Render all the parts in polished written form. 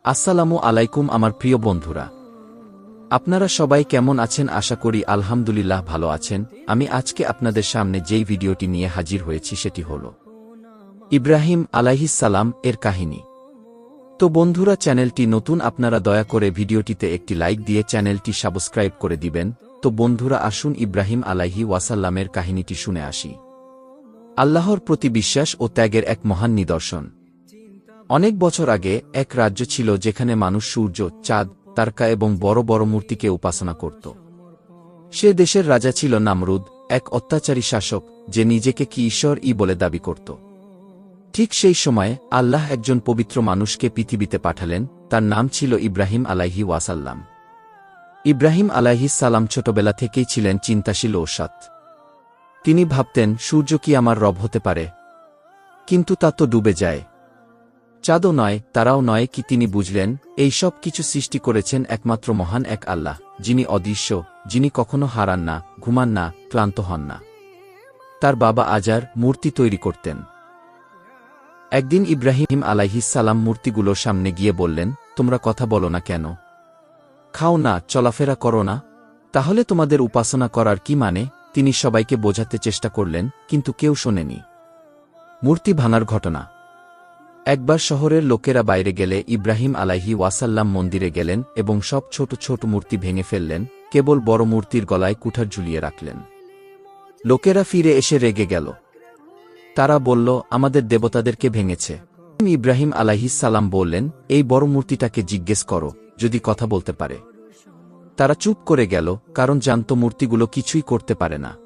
আসসালামু আলাইকুম আমার প্রিয় বন্ধুরা, আপনারা সবাই কেমন আছেন? আশা করি আলহামদুলিল্লাহ ভালো আছেন। আমি আজকে আপনাদের সামনে যেই ভিডিওটি নিয়ে হাজির হয়েছি সেটি হল ইব্রাহিম আলাইহিস সালাম এর কাহিনী। তো বন্ধুরা, চ্যানেলটি নতুন, আপনারা দয়া করে ভিডিওটিতে একটি লাইক দিয়ে চ্যানেলটি সাবস্ক্রাইব করে দিবেন। তো বন্ধুরা, আসুন ইব্রাহিম আলাইহি ওয়াসাল্লামের কাহিনীটি শুনে আসি। আল্লাহর প্রতি বিশ্বাস ও ত্যাগের এক মহান নিদর্শন। অনেক বছর আগে এক রাজ্য ছিল যেখানে মানুষ সূর্য, চাঁদ, তারকা এবং বড় বড় মূর্তিকে উপাসনা করত। সে দেশের রাজা ছিল নামরুদ, এক অত্যাচারী শাসক যে নিজেকে কি ঈশ্বর-ই বলে দাবি করত। ঠিক সেই সময়ে আল্লাহ একজন পবিত্র মানুষকে পৃথিবীতে পাঠালেন। তার নাম ছিল ইব্রাহিম আলাইহি ওয়াসাল্লাম। ইব্রাহিম আলাইহিস সালাম ছোটবেলা থেকেই ছিলেন চিন্তাশীল ও সৎ। তিনি ভাবতেন, সূর্য কি আমার রব হতে পারে? কিন্তু তা তো ডুবে যায়। চাঁদও নয়, তারাও নয়। কি তিনি বুঝলেন, এই সব কিছু সৃষ্টি করেছেন একমাত্র মহান এক আল্লাহ, যিনি অদৃশ্য, যিনি কখনো হারান না, ঘুমান না, ক্লান্ত হন না। তার বাবা আজার মূর্তি তৈরি করতেন। একদিন ইব্রাহিম আলাইহিস সালাম মূর্তিগুলোর সামনে গিয়ে বললেন, তোমরা কথা বলো না কেন? খাও না, চলাফেরা করো না? তাহলে তোমাদের উপাসনা করার কি মানে? তিনি সবাইকে বোঝাতে চেষ্টা করলেন, কিন্তু কেউ শোনেনি। মূর্তি ভাঙার ঘটনা। একবার শহরের লোকেরা বাইরে গেলে ইব্রাহিম আলাইহি ওয়াসাল্লাম মন্দিরে গেলেন এবং সব ছোট ছোট মূর্তি ভেঙে ফেললেন, কেবল বড় মূর্তির গলায় কুঠার ঝুলিয়ে রাখলেন। লোকেরা ফিরে এসে রেগে গেল। তারা বলল, আমাদের দেবতাদেরকে ভেঙেছে। ইব্রাহিম আলাইহিস সালাম বললেন, এই বড় মূর্তিটাকে জিজ্ঞেস করো, যদি কথা বলতে পারে। তারা চুপ করে গেল, কারণ জানত মূর্তিগুলো কিছুই করতে পারে না।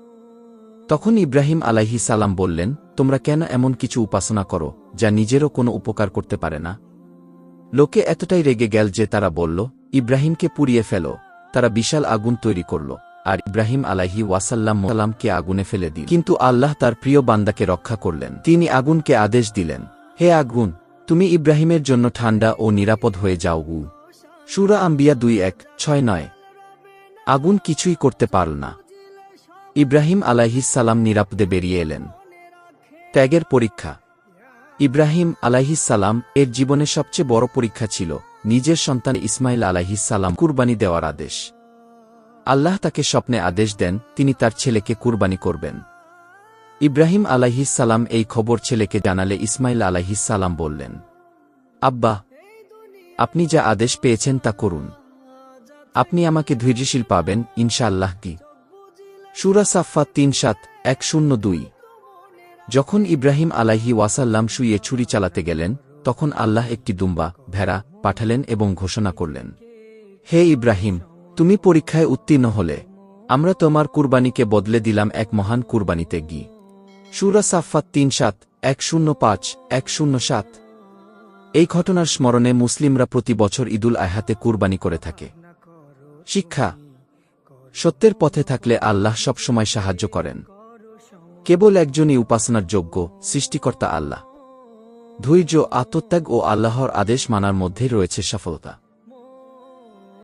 তখন ইব্রাহিম আলাইহিস সালাম বললেন, তোমরা কেন এমন কিছু উপাসনা করো যা নিজেরও কোনো উপকার করতে পারে না? লোকে এতটাই রেগে গেল যে তারা বলল, ইব্রাহিমকে পুড়িয়ে ফেলো। তারা বিশাল আগুন তৈরি করল, আর ইব্রাহিম আলাইহি ওয়াসাল্লামকে আগুনে ফেলে দিল। কিন্তু আল্লাহ তার প্রিয় বান্দাকে রক্ষা করলেন। তিনি আগুনকে আদেশ দিলেন, হে আগুন, তুমি ইব্রাহিমের জন্য ঠান্ডা ও নিরাপদ হয়ে যাও। সূরা আম্বিয়া 2:1-6-9। আগুন কিছুই করতে পারল না। ইব্রাহিম আলাইহিস সালাম নিরাপদে বেরিয়ে এলেন। ত্যাগের পরীক্ষা। ইব্রাহিম আলাইহিস সালাম এর জীবনে সবচেয়ে বড় পরীক্ষা ছিল নিজের সন্তান ইসমাইল আলাইহিস সালাম কুরবানি দেওয়ার আদেশ। আল্লাহ তাকে স্বপ্নে আদেশ দেন তিনি তার ছেলেকে কুরবানি করবেন। ইব্রাহিম আলাইহিস সালাম এই খবর ছেলেকে জানালে ইসমাইল আলাইহিস সালাম বললেন, আব্বা, আপনি যা আদেশ পেয়েছেন তা করুন। আপনি আমাকে ধৈর্যশীল পাবেন ইনশাআল্লাহ। কি? সূরা সাফফাত 3:7-1-0-2। যখন ইব্রাহিম আলাইহি ওয়াসাল্লাম শুয়ে ছুরি চালাতে গেলেন, তখন আল্লাহ একটি দুম্বা, ভেড়া পাঠালেন এবং ঘোষণা করলেন, হে ইব্রাহিম, তুমি পরীক্ষায় উত্তীর্ণ হলে আমরা তোমার কুরবানিকে বদলে দিলাম এক মহান কুরবানিতে। সূরা সাফফাত 3:7-1-05-1-07। এই ঘটনার স্মরণে মুসলিমরা প্রতি বছর ঈদুল আযহাতে কুরবানি করে থাকে। শিক্ষা। সত্যের পথে থাকলে আল্লাহ সবসময় সাহায্য করেন। কেবল একজনই উপাসনার যোগ্য, সৃষ্টিকর্তা আল্লাহ। ধৈর্য, আত্মত্যাগ ও আল্লাহর আদেশ মানার মধ্যে রয়েছে সফলতা।